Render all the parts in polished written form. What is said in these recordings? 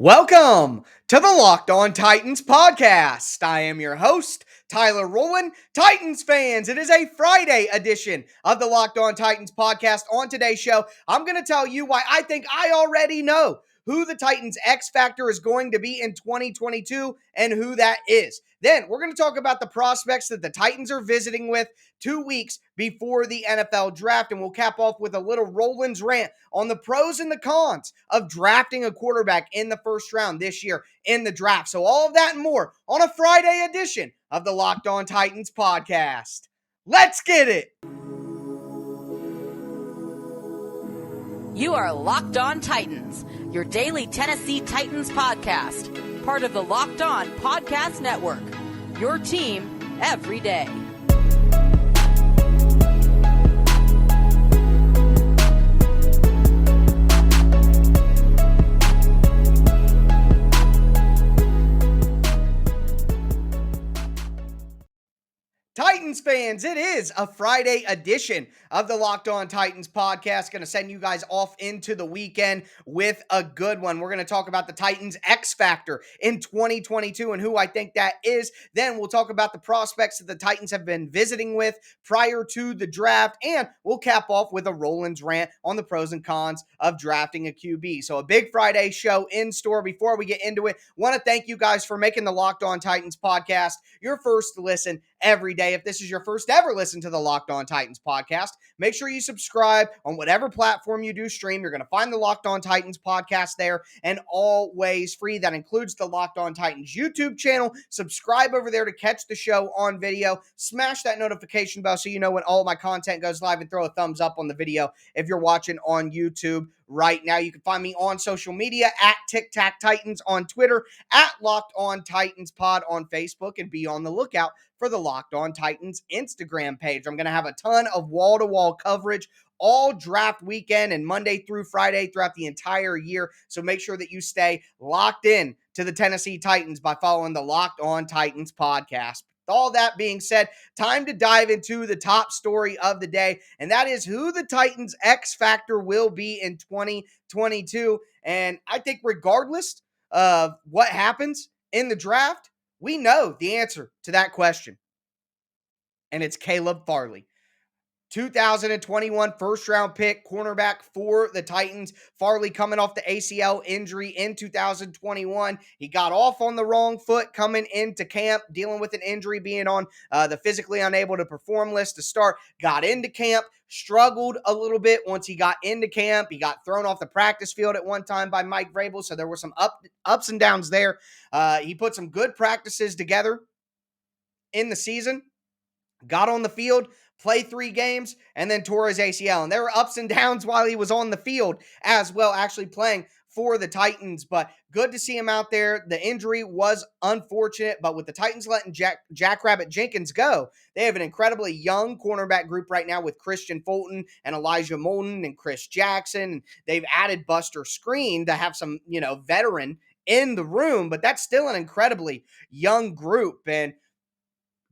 Welcome to the Locked On Titans podcast. I am your host, Tyler Rowland. Titans fans, it is a Friday edition of the Locked On Titans podcast. On today's show, I'm going to tell you why I think I already know who the Titans X Factor is going to be in 2022 and who that is. Then we're going to talk about the prospects that the Titans are visiting with 2 weeks before the NFL draft, and we'll cap off with a little Roland's rant on the pros and the cons of drafting a quarterback in the first round this year in the draft. So all of that and more on a Friday edition of the Locked On Titans podcast. Let's get it. You are Locked On Titans, your daily Tennessee Titans podcast, part of the Locked On Podcast Network, your team every day. Titans fans, it is a Friday edition of the Locked On Titans podcast. Going to send you guys off into the weekend with a good one. We're going to talk about the Titans X Factor in 2022 and who I think that is. Then we'll talk about the prospects that the Titans have been visiting with prior to the draft. And we'll cap off with a Roland's rant on the pros and cons of drafting a QB. So a big Friday show in store. Before we get into it, want to thank you guys for making the Locked On Titans podcast your first listen every day. If this is your first ever listen to the Locked On Titans podcast, make sure you subscribe on whatever platform you do stream. You're going to find the Locked On Titans podcast there, and always free. That includes the Locked On Titans YouTube channel. Subscribe over there to catch the show on video. Smash that notification bell so you know when all of my content goes live, and throw a thumbs up on the video if you're watching on YouTube right now. You can find me on social media at Tic Tac Titans on Twitter, at Locked On Titans Pod on Facebook, and be on the lookout for the Locked On Titans Instagram page. I'm going to have a ton of wall-to-wall coverage all draft weekend and Monday through Friday throughout the entire year. So make sure that you stay locked in to the Tennessee Titans by following the Locked On Titans podcast. With all that being said, time to dive into the top story of the day, and that is who the Titans X Factor will be in 2022. And I think regardless of what happens in the draft, we know the answer to that question, and it's Caleb Farley. 2021 first-round pick, cornerback for the Titans. Farley coming off the ACL injury in 2021. He got off on the wrong foot coming into camp, dealing with an injury, being on the physically unable to perform list to start. Got into camp, struggled a little bit once he got into camp. He got thrown off the practice field at one time by Mike Vrabel, so there were some ups and downs there. He put some good practices together in the season, got on the field, played 3 games, and then tore his ACL. And there were ups and downs while he was on the field as well, actually playing for the Titans. But good to see him out there. The injury was unfortunate, but with the Titans letting Jackrabbit Jenkins go, they have an incredibly young cornerback group right now with Christian Fulton and Elijah Molden and Chris Jackson. They've added Buster Screen to have some, veteran in the room, but that's still an incredibly young group. And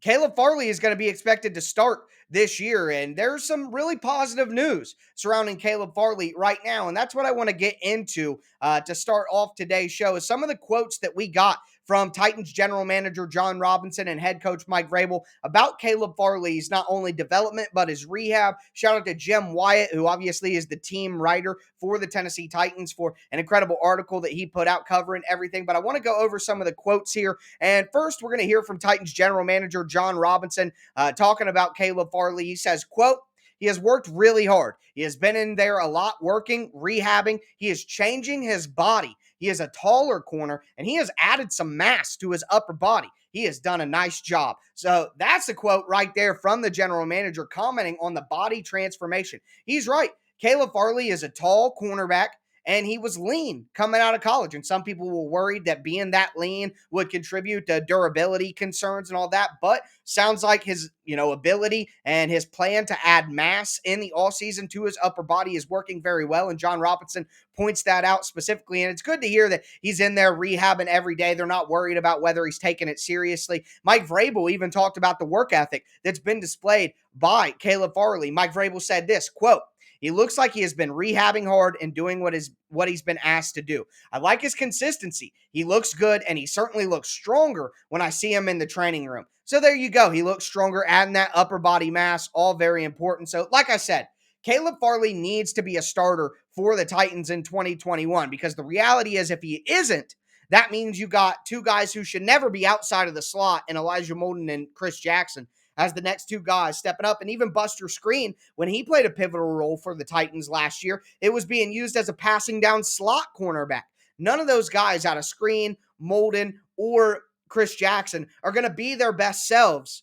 Caleb Farley is going to be expected to start this year, and there's some really positive news surrounding Caleb Farley right now, and that's what I want to get into to start off today's show, is some of the quotes that we got from Titans general manager Jon Robinson and head coach Mike Vrabel about Caleb Farley's not only development, but his rehab. Shout out to Jim Wyatt, who obviously is the team writer for the Tennessee Titans, for an incredible article that he put out covering everything. But I want to go over some of the quotes here. And first, we're going to hear from Titans general manager Jon Robinson talking about Caleb Farley. He says, quote, "He has worked really hard. He has been in there a lot working, rehabbing. He is changing his body. He is a taller corner, and he has added some mass to his upper body. He has done a nice job." So that's a quote right there from the general manager commenting on the body transformation. He's right. Caleb Farley is a tall cornerback, and he was lean coming out of college. And some people were worried that being that lean would contribute to durability concerns and all that. But sounds like his, ability and his plan to add mass in the offseason to his upper body is working very well. And Jon Robinson points that out specifically. And it's good to hear that he's in there rehabbing every day. They're not worried about whether he's taking it seriously. Mike Vrabel even talked about the work ethic that's been displayed by Caleb Farley. Mike Vrabel said this, quote, He looks like he has been rehabbing hard and doing what he's been asked to do. I like his consistency. He looks good, and he certainly looks stronger when I see him in the training room. So there you go. He looks stronger, adding that upper body mass, all very important. So like I said, Caleb Farley needs to be a starter for the Titans in 2021 because the reality is if he isn't, that means you got two guys who should never be outside of the slot in Elijah Molden and Chris Jackson as the next two guys stepping up. And even Buster Screen, when he played a pivotal role for the Titans last year, it was being used as a passing down slot cornerback. None of those guys out of Screen, Molden, or Chris Jackson are going to be their best selves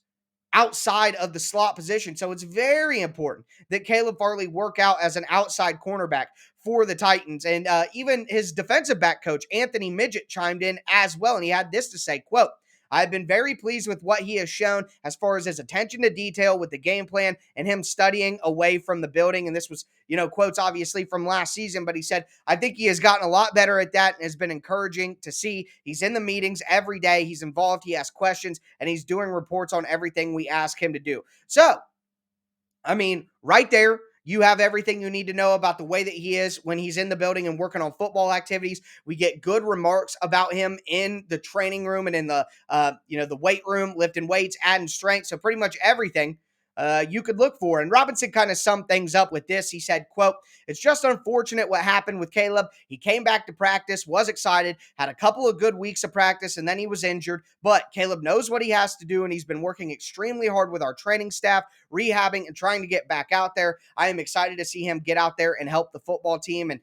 outside of the slot position. So it's very important that Caleb Farley work out as an outside cornerback for the Titans. And even his defensive back coach, Anthony Midget, chimed in as well. And he had this to say, quote, I've been very pleased with what he has shown as far as his attention to detail with the game plan and him studying away from the building. And this was, quotes obviously from last season, but he said, I think he has gotten a lot better at that and has been encouraging to see. He's in the meetings every day. He's involved. He asks questions and he's doing reports on everything we ask him to do. So, right there, you have everything you need to know about the way that he is when he's in the building and working on football activities. We get good remarks about him in the training room and in the, the weight room, lifting weights, adding strength. So pretty much everything you could look for. And Robinson kind of summed things up with this. He said, quote, it's just unfortunate what happened with Caleb. He came back to practice, was excited, had a couple of good weeks of practice, and then he was injured. But Caleb knows what he has to do, and he's been working extremely hard with our training staff, rehabbing and trying to get back out there. I am excited to see him get out there and help the football team. And,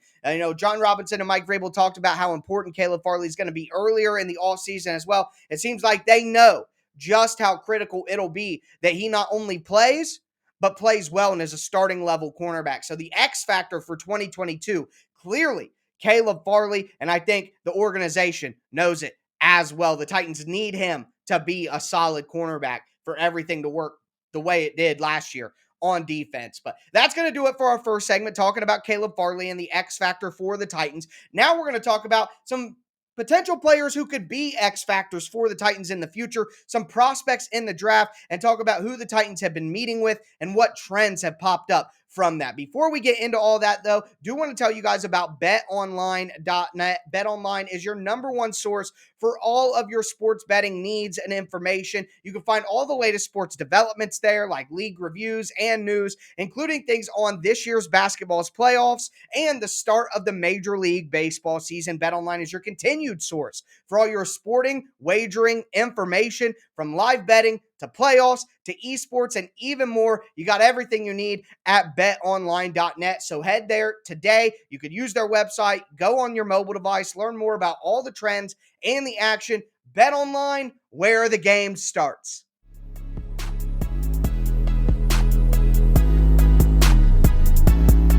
John Robinson and Mike Vrabel talked about how important Caleb Farley is going to be earlier in the offseason as well. It seems like they know just how critical it'll be that he not only plays, but plays well and is a starting level cornerback. So the X factor for 2022, clearly Caleb Farley, and I think the organization knows it as well. The Titans need him to be a solid cornerback for everything to work the way it did last year on defense. But that's going to do it for our first segment, talking about Caleb Farley and the X factor for the Titans. Now we're going to talk about some potential players who could be X factors for the Titans in the future, some prospects in the draft, and talk about who the Titans have been meeting with and what trends have popped up from that. Before we get into all that, though, do want to tell you guys about betonline.net. BetOnline is your number one source for all of your sports betting needs and information. You can find all the latest sports developments there, like league reviews and news, including things on this year's basketball's playoffs and the start of the Major League Baseball season. BetOnline is your continued source for all your sporting wagering information, from live betting to playoffs to esports and even more. You got everything you need at betonline.net. So head there today. You could use their website, go on your mobile device, learn more about all the trends and the action. BetOnline, where the game starts.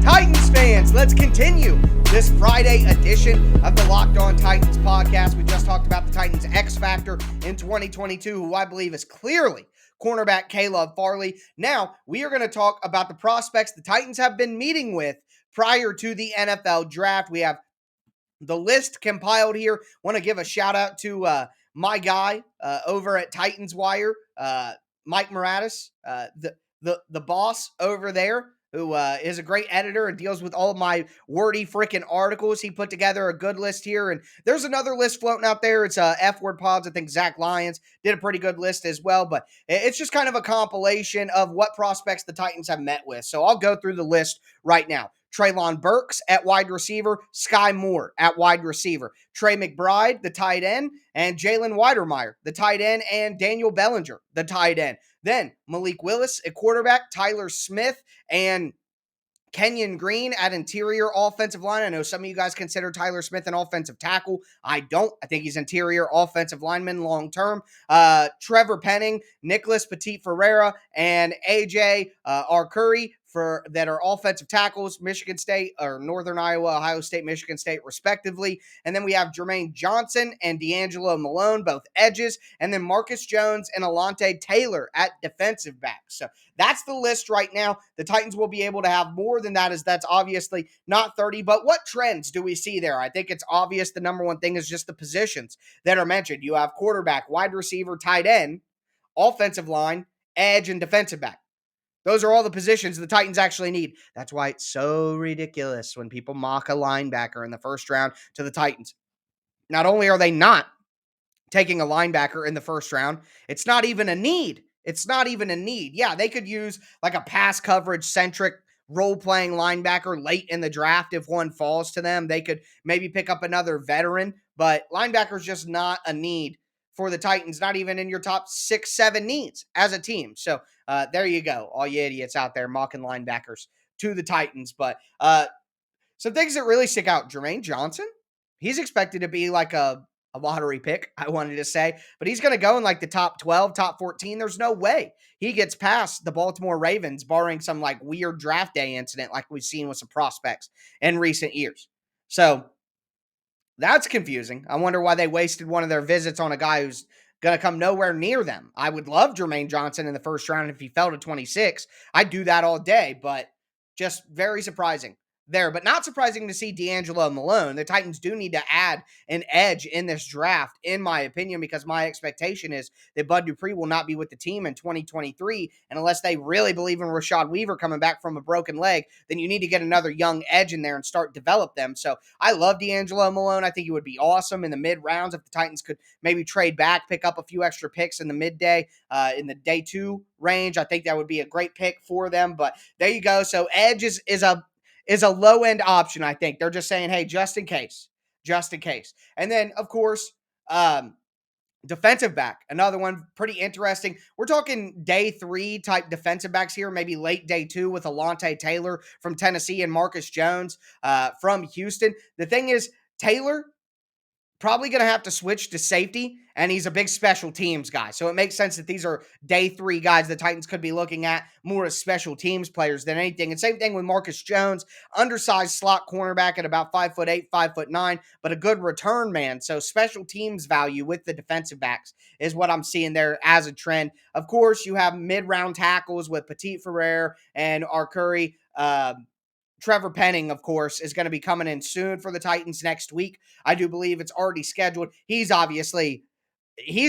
Titans fans, let's continue this Friday edition of the Locked On Titans podcast. We just talked about the Titans X Factor in 2022, who I believe is clearly cornerback Caleb Farley. Now, we are going to talk about the prospects the Titans have been meeting with prior to the NFL draft. We have the list compiled here. Want to give a shout out to my guy over at Titans Wire, Mike Moratis, the boss over there, who is a great editor and deals with all of my wordy freaking articles. He put together a good list here, and there's another list floating out there. It's F-Word Pods. I think Zach Lyons did a pretty good list as well, but it's just kind of a compilation of what prospects the Titans have met with. So I'll go through the list right now. Treylon Burks at wide receiver, Sky Moore at wide receiver, Trey McBride, the tight end, and Jalen Weidermeyer, the tight end, and Daniel Bellinger, the tight end. Then Malik Willis at quarterback, Tyler Smith, and Kenyon Green at interior offensive line. I know some of you guys consider Tyler Smith an offensive tackle. I don't. I think he's interior offensive lineman long term. Trevor Penning, Nicholas Petit Ferreira, and AJ Arcuri that are offensive tackles, Michigan State or Northern Iowa, Ohio State, Michigan State, respectively. And then we have Jermaine Johnson and D'Angelo Malone, both edges, and then Marcus Jones and Alante Taylor at defensive backs. So that's the list right now. The Titans will be able to have more than that, as that's obviously not 30. But what trends do we see there? I think it's obvious the number one thing is just the positions that are mentioned. You have quarterback, wide receiver, tight end, offensive line, edge, and defensive back. Those are all the positions the Titans actually need. That's why it's so ridiculous when people mock a linebacker in the first round to the Titans. Not only are they not taking a linebacker in the first round, it's not even a need. It's not even a need. Yeah, they could use like a pass coverage centric role playing linebacker late in the draft if one falls to them. They could maybe pick up another veteran, but linebacker's just not a need for the Titans, not even in your top 6, 7 needs as a team. So there you go, all you idiots out there mocking linebackers to the Titans. But some things that really stick out. Jermaine Johnson, he's expected to be like a lottery pick, I wanted to say, but he's going to go in like the top 12, top 14. There's no way he gets past the Baltimore Ravens, barring some like weird draft day incident like we've seen with some prospects in recent years. So that's confusing. I wonder why they wasted one of their visits on a guy who's going to come nowhere near them. I would love Jermaine Johnson in the first round if he fell to 26. I'd do that all day, but just very surprising there. But not surprising to see D'Angelo Malone. The Titans do need to add an edge in this draft, in my opinion, because my expectation is that Bud Dupree will not be with the team in 2023. And unless they really believe in Rashad Weaver coming back from a broken leg, then you need to get another young edge in there and start develop them. So I love D'Angelo Malone. I think he would be awesome in the mid rounds if the Titans could maybe trade back, pick up a few extra picks in the midday, in the day 2 range. I think that would be a great pick for them. But there you go. So edge is a low end option. I think they're just saying, hey, just in case, just in case. And then of course, defensive back, another one pretty interesting. We're talking day 3 type defensive backs here, maybe late day 2 with Alontae Taylor from Tennessee and Marcus Jones from Houston. The thing is, Taylor probably going to have to switch to safety, and he's a big special teams guy. So it makes sense that these are day 3 guys the Titans could be looking at more as special teams players than anything. And same thing with Marcus Jones, undersized slot cornerback at about 5'8", 5'9", but a good return man. So special teams value with the defensive backs is what I'm seeing there as a trend. Of course, you have mid-round tackles with Petit Ferrer and Arcuri. Trevor Penning, of course, is going to be coming in soon for the Titans next week. I do believe it's already scheduled. He's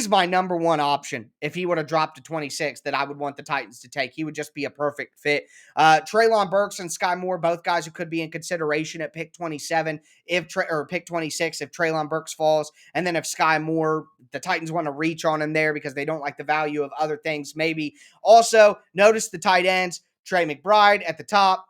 my number one option if he would have dropped to 26 that I would want the Titans to take. He would just be a perfect fit. Treylon Burks and Sky Moore, both guys who could be in consideration at pick 27 or pick 26 if Treylon Burks falls. And then if Sky Moore, the Titans want to reach on him there because they don't like the value of other things, maybe. Also, notice the tight ends, Trey McBride at the top,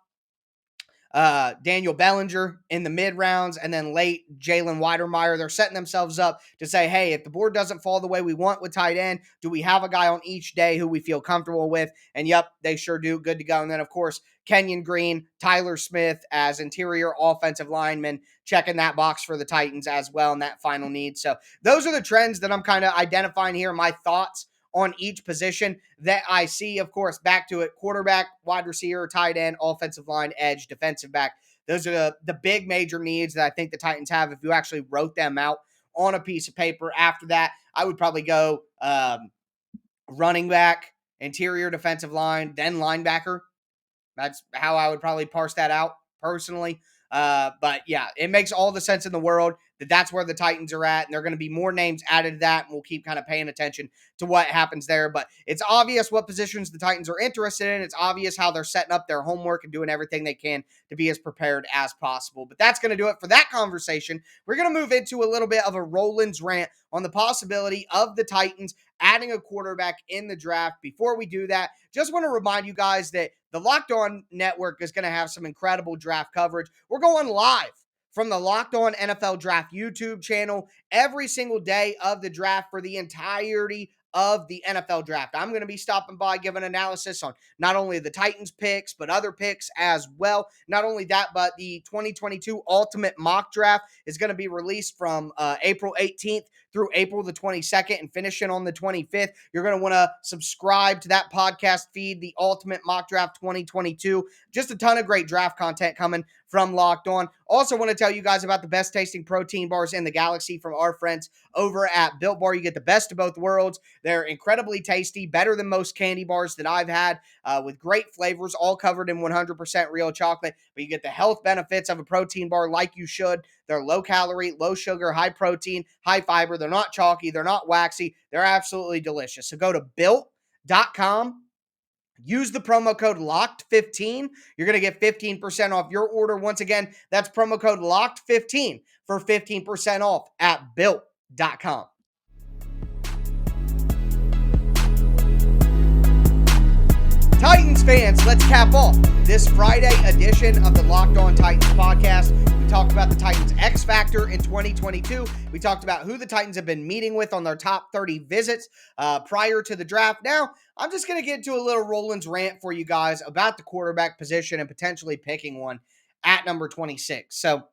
Daniel Bellinger in the mid rounds, and then late Jalen Weidermeyer. They're setting themselves up to say, hey, if the board doesn't fall the way we want with tight end, do we have a guy on each day who we feel comfortable with? And yep, they sure do. Good to go. And then, of course, Kenyon Green, Tyler Smith as interior offensive linemen, checking that box for the Titans as well in that final need. So those are the trends that I'm kind of identifying here. My thoughts on each position that I see. Of course, back to it: quarterback, wide receiver, tight end, offensive line, edge, defensive back. Those are the big major needs that I think the Titans have if you actually wrote them out on a piece of paper. After that, I would probably go running back, interior defensive line, then linebacker. That's how I would probably parse that out personally. But yeah, it makes all the sense in the world that that's where the Titans are at, and there are going to be more names added to that, and we'll keep kind of paying attention to what happens there. But it's obvious what positions the Titans are interested in. It's obvious how they're setting up their homework and doing everything they can to be as prepared as possible. But that's going to do it for that conversation. We're going to move into a little bit of a Rollins rant on the possibility of the Titans adding a quarterback in the draft. Before we do that, just want to remind you guys that the Locked On Network is going to have some incredible draft coverage. We're going live from the Locked On NFL Draft YouTube channel every single day of the draft for the entirety of the NFL draft. I'm going to be stopping by, giving analysis on not only the Titans picks, but other picks as well. Not only that, but the 2022 Ultimate Mock Draft is going to be released from April 18th through April the 22nd and finishing on the 25th. You're going to want to subscribe to that podcast feed, the Ultimate Mock Draft 2022. Just a ton of great draft content coming from Locked On. Also want to tell you guys about the best tasting protein bars in the galaxy from our friends over at Built Bar. You get the best of both worlds. They're incredibly tasty, better than most candy bars that I've had, with great flavors, all covered in 100% real chocolate. But you get the health benefits of a protein bar like you should. They're low calorie, low sugar, high protein, high fiber. They're not chalky. They're not waxy. They're absolutely delicious. So go to built.com Use the promo code LOCKED15. You're going to get 15% off your order. Once again, that's promo code LOCKED15 for 15% off at built.com. Titans fans, let's cap off this Friday edition of the Locked On Titans podcast. We talked about the Titans X Factor in 2022. We talked about who the Titans have been meeting with on their top 30 visits prior to the draft. Now, I'm just going to get into a little Rollins rant for you guys about the quarterback position and potentially picking one at number 26. So,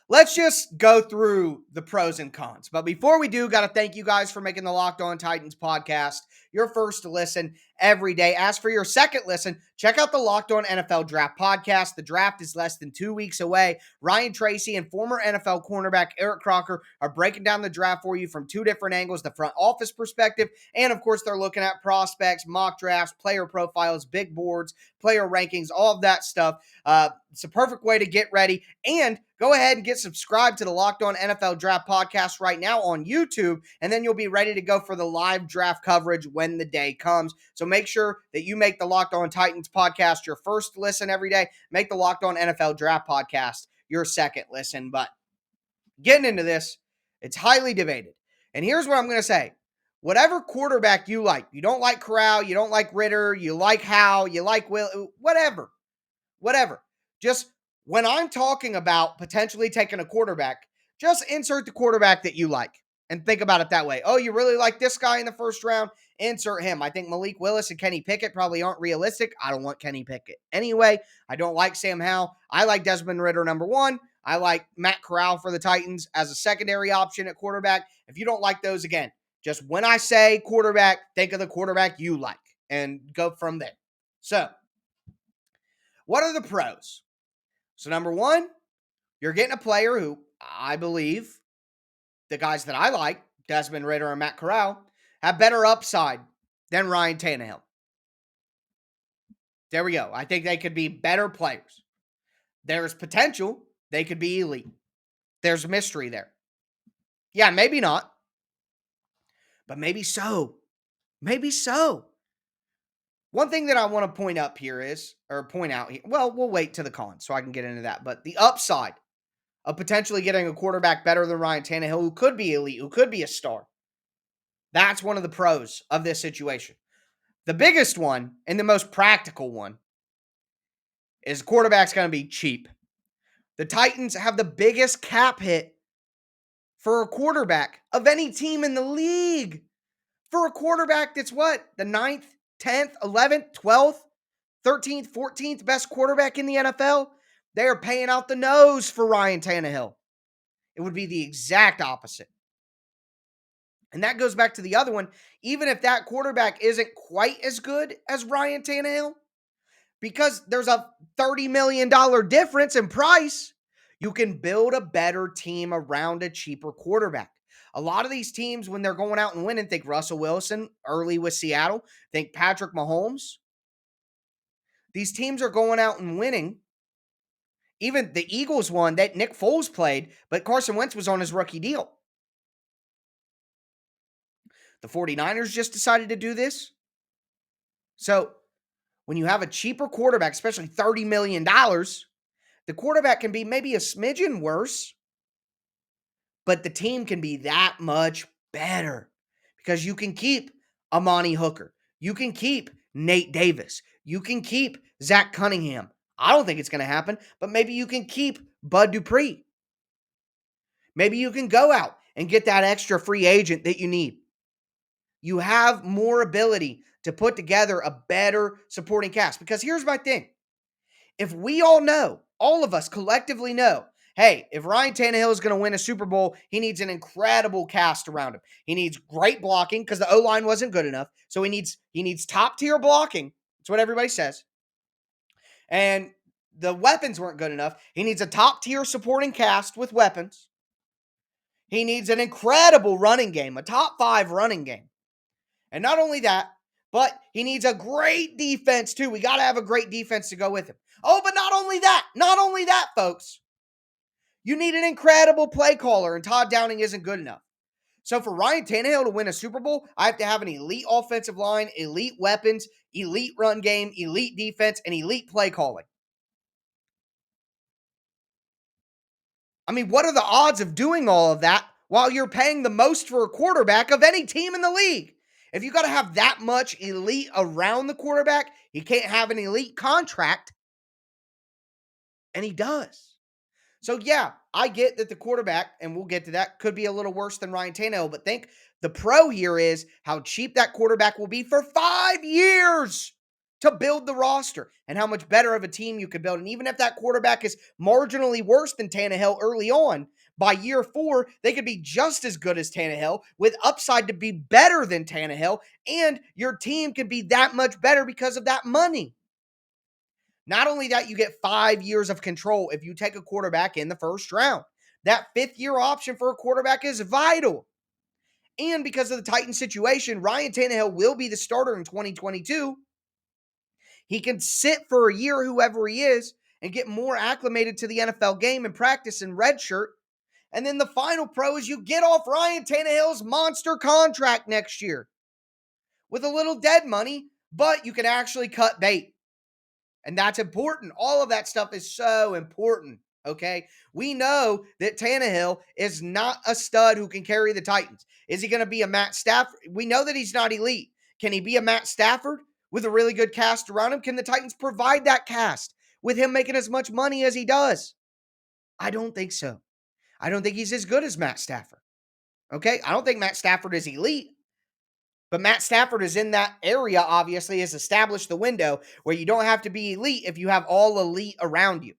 let's just go through the pros and cons. But before we do, got to thank you guys for making the Locked On Titans podcast your first to listen every day. As for your second listen, check out the Locked On NFL Draft podcast. The draft is less than 2 weeks away. Ryan Tracy and former NFL cornerback Eric Crocker are breaking down the draft for you from two different angles, the front office perspective, and of course, they're looking at prospects, mock drafts, player profiles, big boards, player rankings, all of that stuff. It's a perfect way to get ready. And go ahead and get subscribed to the Locked On NFL Draft podcast right now on YouTube, and then you'll be ready to go for the live draft coverage when the day comes. So make sure that you make the Locked On Titans podcast your first listen every day. Make the Locked On NFL Draft podcast your second listen. But getting into this, it's highly debated. And here's what I'm going to say. Whatever quarterback you don't like Corral, you don't like Ritter, you like Howe, you like Will, whatever. Just when I'm talking about potentially taking a quarterback, just insert the quarterback that you like and think about it that way. Oh, you really like this guy in the first round? Insert him. I think Malik Willis and Kenny Pickett probably aren't realistic. I don't want Kenny Pickett. Anyway, I don't like Sam Howell. I like Desmond Ritter, number one. I like Matt Corral for the Titans as a secondary option at quarterback. If you don't like those, again, just when I say quarterback, think of the quarterback you like and go from there. So, what are the pros? So, number one, you're getting a player who I believe the guys that I like, Desmond Ritter and Matt Corral, have better upside than Ryan Tannehill. There we go. I think they could be better players. There's potential. They could be elite. There's mystery there. Yeah, maybe not. But maybe so. Maybe so. One thing that I want to point out here, well, we'll wait to the cons so I can get into that. But the upside of potentially getting a quarterback better than Ryan Tannehill, who could be elite, who could be a star. That's one of the pros of this situation. The biggest one and the most practical one is the quarterback's going to be cheap. The Titans have the biggest cap hit for a quarterback of any team in the league. For a quarterback that's what? The 9th, 10th, 11th, 12th, 13th, 14th best quarterback in the NFL? They are paying out the nose for Ryan Tannehill. It would be the exact opposite. And that goes back to the other one. Even if that quarterback isn't quite as good as Ryan Tannehill, because there's a $30 million difference in price, you can build a better team around a cheaper quarterback. A lot of these teams, when they're going out and winning, think Russell Wilson early with Seattle, think Patrick Mahomes. These teams are going out and winning. Even the Eagles won that Nick Foles played, but Carson Wentz was on his rookie deal. The 49ers just decided to do this. So when you have a cheaper quarterback, especially $30 million, the quarterback can be maybe a smidgen worse, but the team can be that much better because you can keep Amani Hooker. You can keep Nate Davis. You can keep Zach Cunningham. I don't think it's going to happen, but maybe you can keep Bud Dupree. Maybe you can go out and get that extra free agent that you need. You have more ability to put together a better supporting cast. Because here's my thing. If we all know, all of us collectively know, hey, if Ryan Tannehill is going to win a Super Bowl, he needs an incredible cast around him. He needs great blocking because the O-line wasn't good enough. So he needs top-tier blocking. That's what everybody says. And the weapons weren't good enough. He needs a top-tier supporting cast with weapons. He needs an incredible running game, a top 5 running game. And not only that, but he needs a great defense too. We got to have a great defense to go with him. Oh, but not only that, folks. You need an incredible play caller, and Todd Downing isn't good enough. So for Ryan Tannehill to win a Super Bowl, I have to have an elite offensive line, elite weapons, elite run game, elite defense, and elite play calling. I mean, what are the odds of doing all of that while you're paying the most for a quarterback of any team in the league? If you got to have that much elite around the quarterback, he can't have an elite contract, and he does. So, yeah, I get that the quarterback, and we'll get to that, could be a little worse than Ryan Tannehill, but think the pro here is how cheap that quarterback will be for 5 years to build the roster and how much better of a team you could build. And even if that quarterback is marginally worse than Tannehill early on, by year 4, they could be just as good as Tannehill with upside to be better than Tannehill, and your team could be that much better because of that money. Not only that, you get 5 years of control if you take a quarterback in the first round. That 5th-year option for a quarterback is vital. And because of the Titans situation, Ryan Tannehill will be the starter in 2022. He can sit for a year, whoever he is, and get more acclimated to the NFL game and practice in redshirt. And then the final pro is you get off Ryan Tannehill's monster contract next year with a little dead money, but you can actually cut bait. And that's important. All of that stuff is so important. Okay. We know that Tannehill is not a stud who can carry the Titans. Is he going to be a Matt Stafford? We know that he's not elite. Can he be a Matt Stafford with a really good cast around him? Can the Titans provide that cast with him making as much money as he does? I don't think so. I don't think he's as good as Matt Stafford. Okay. I don't think Matt Stafford is elite. But Matt Stafford is in that area, obviously, has established the window where you don't have to be elite if you have all elite around you.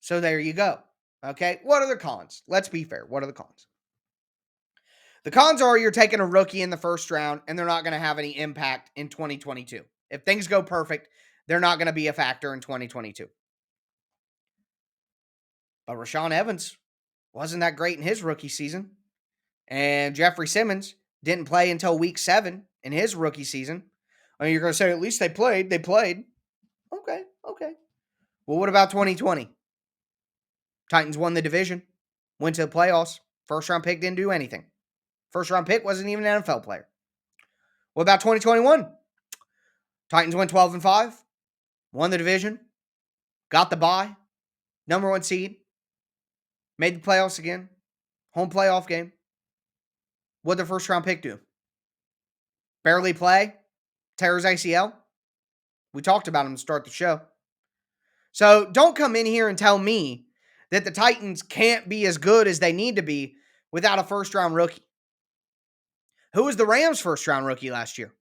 So there you go. Okay. What are the cons? Let's be fair. What are the cons? The cons are you're taking a rookie in the first round and they're not going to have any impact in 2022. If things go perfect, they're not going to be a factor in 2022. But Rashaan Evans wasn't that great in his rookie season. And Jeffrey Simmons didn't play until week 7 in his rookie season. I mean, you're going to say, at least they played. They played. Okay. Well, what about 2020? Titans won the division, went to the playoffs. First round pick didn't do anything. First round pick wasn't even an NFL player. What about 2021? Titans went 12-5, won the division, got the bye, number 1 seed, made the playoffs again, home playoff game. What'd their first round pick do? Barely play, tear his ACL. We talked about him to start the show. So don't come in here and tell me that the Titans can't be as good as they need to be without a first-round rookie. Who was the Rams' first-round rookie last year?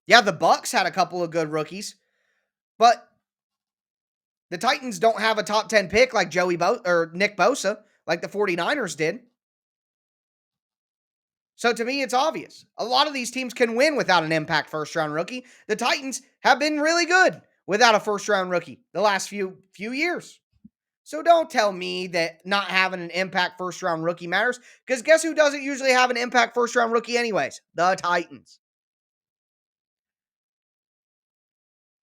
Yeah, the Bucs had a couple of good rookies, but the Titans don't have a top 10 pick like Nick Bosa, like the 49ers did. So to me, it's obvious. A lot of these teams can win without an impact first-round rookie. The Titans have been really good without a first-round rookie the last few years. So don't tell me that not having an impact first-round rookie matters, because guess who doesn't usually have an impact first-round rookie anyways? The Titans.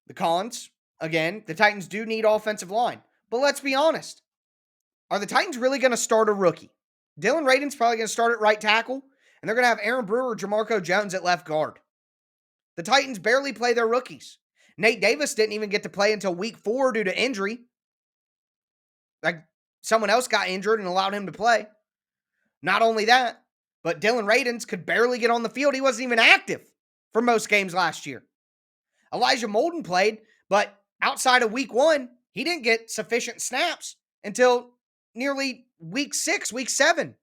The cons, again, the Titans do need offensive line. But let's be honest. Are the Titans really going to start a rookie? Dylan Radin's probably going to start at right tackle, and they're going to have Aaron Brewer or Jamarco Jones at left guard. The Titans barely play their rookies. Nate Davis didn't even get to play until week 4 due to injury. Like, someone else got injured and allowed him to play. Not only that, but Dylan Radins could barely get on the field. He wasn't even active for most games last year. Elijah Molden played, but outside of week 1, he didn't get sufficient snaps until nearly week 6, week 7.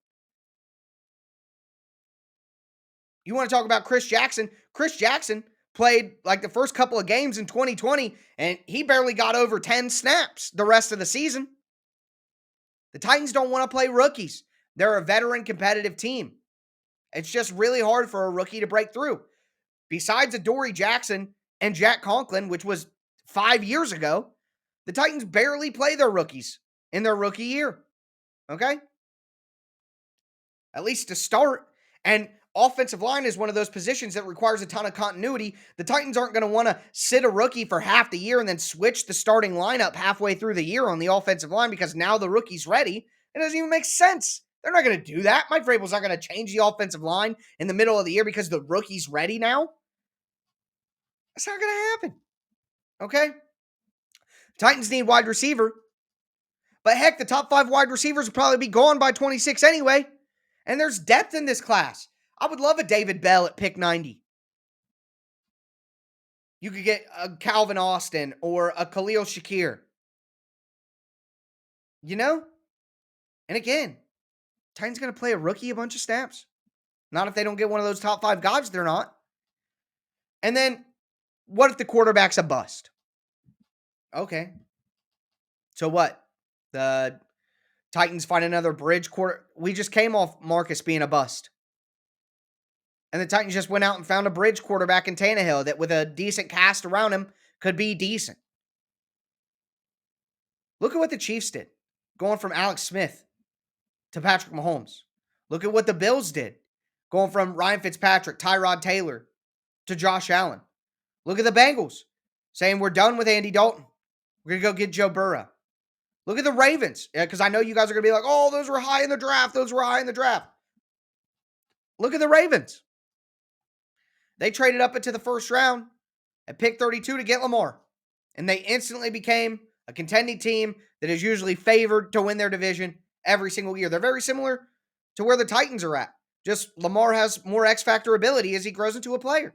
You want to talk about Chris Jackson? Chris Jackson played like the first couple of games in 2020, and he barely got over 10 snaps the rest of the season. The Titans don't want to play rookies. They're a veteran competitive team. It's just really hard for a rookie to break through. Besides Adoree Jackson and Jack Conklin, which was 5 years ago, the Titans barely play their rookies in their rookie year. Okay? At least to start. And offensive line is one of those positions that requires a ton of continuity. The Titans aren't going to want to sit a rookie for half the year and then switch the starting lineup halfway through the year on the offensive line because now the rookie's ready. It doesn't even make sense. They're not going to do that. Mike Vrabel's not going to change the offensive line in the middle of the year because the rookie's ready now. That's not going to happen. Okay? Titans need wide receiver. But heck, the top 5 wide receivers will probably be gone by 26 anyway. And there's depth in this class. I would love a David Bell at pick 90. You could get a Calvin Austin or a Khalil Shakir. You know? And again, Titans going to play a rookie a bunch of snaps. Not if they don't get one of those top 5 guys, they're not. And then, what if the quarterback's a bust? Okay. So what? The Titans find another bridge quarter. We just came off Marcus being a bust. And the Titans just went out and found a bridge quarterback in Tannehill that with a decent cast around him could be decent. Look at what the Chiefs did. Going from Alex Smith to Patrick Mahomes. Look at what the Bills did. Going from Ryan Fitzpatrick, Tyrod Taylor to Josh Allen. Look at the Bengals. Saying we're done with Andy Dalton. We're going to go get Joe Burrow. Look at the Ravens. Because I know you guys are going to be like, oh, those were high in the draft. Those were high in the draft. Look at the Ravens. They traded up into the first round at pick 32 to get Lamar. And they instantly became a contending team that is usually favored to win their division every single year. They're very similar to where the Titans are at. Just Lamar has more X factor ability as he grows into a player.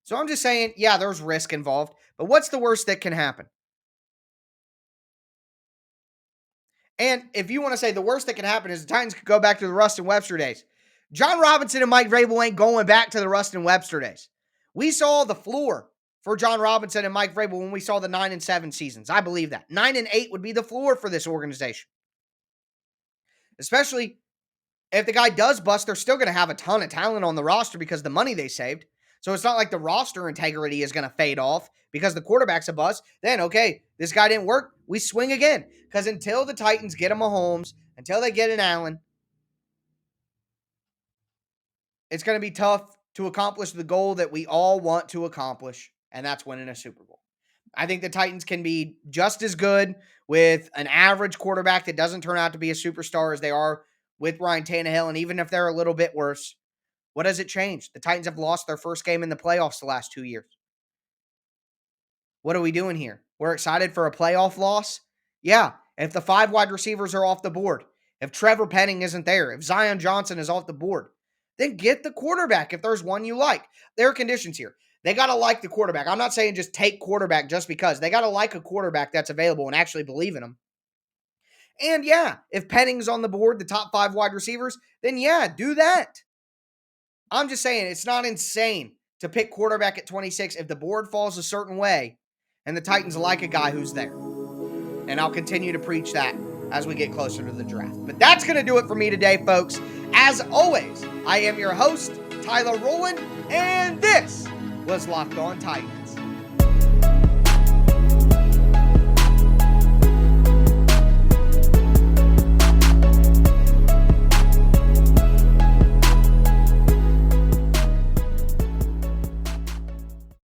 So I'm just saying, yeah, there's risk involved. But what's the worst that can happen? And if you want to say the worst that can happen is the Titans could go back to the Rustin Webster days. John Robinson and Mike Vrabel ain't going back to the Rustin Webster days. We saw the floor for John Robinson and Mike Vrabel when we saw the 9-7 seasons. I believe that. 9-8 would be the floor for this organization. Especially if the guy does bust, they're still going to have a ton of talent on the roster because of the money they saved. So it's not like the roster integrity is going to fade off because the quarterback's a bust. Then, okay, this guy didn't work. We swing again. Because until the Titans get a Mahomes, until they get an Allen, it's going to be tough to accomplish the goal that we all want to accomplish, and that's winning a Super Bowl. I think the Titans can be just as good with an average quarterback that doesn't turn out to be a superstar as they are with Ryan Tannehill, and even if they're a little bit worse, what does it change? The Titans have lost their first game in the playoffs the last 2 years. What are we doing here? We're excited for a playoff loss? Yeah, if the 5 wide receivers are off the board, if Trevor Penning isn't there, if Zion Johnson is off the board, then get the quarterback if there's one you like. There are conditions here. They got to like the quarterback. I'm not saying just take quarterback just because. They got to like a quarterback that's available and actually believe in him. And yeah, if Penning's on the board, the top 5 wide receivers, then yeah, do that. I'm just saying it's not insane to pick quarterback at 26 if the board falls a certain way and the Titans like a guy who's there. And I'll continue to preach that as we get closer to the draft. But that's going to do it for me today, folks. As always, I am your host, Tyler Rowland, and this was Locked On Titans.